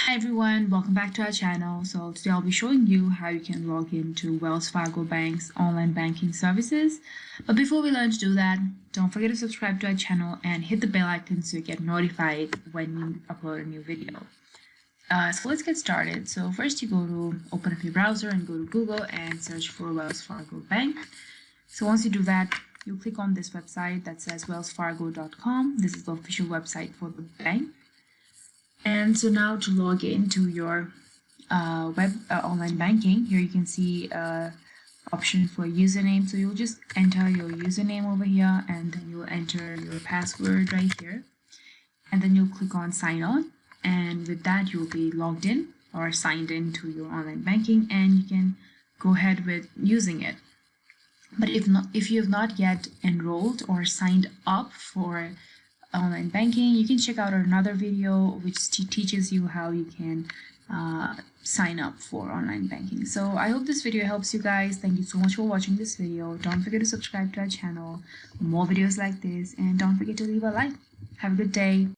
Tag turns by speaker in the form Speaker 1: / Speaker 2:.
Speaker 1: Hi everyone, welcome back to our channel. So today I'll be showing you how you can log into Wells Fargo Bank's online banking services. But before we learn to do that, don't forget to subscribe to our channel and hit the bell icon so you get notified when we upload a new video. So let's get started. So first you go to open up your browser and go to Google and search for Wells Fargo Bank. So once you do that, you click on this website that says wellsfargo.com. This is the official website for the bank. And so now to log into your online banking, here you can see option for username. So you'll just enter your username over here, and then you'll enter your password right here, and then you'll click on sign on, and with that you'll be logged in or signed in to your online banking, and you can go ahead with using it. But if you have not yet enrolled or signed up for online banking, you can check out another video which teaches you how you can sign up for online banking. So I hope this video helps you guys. Thank you so much for watching this video. Don't forget to subscribe to our channel for more videos like this, and don't forget to leave a like. Have a good day.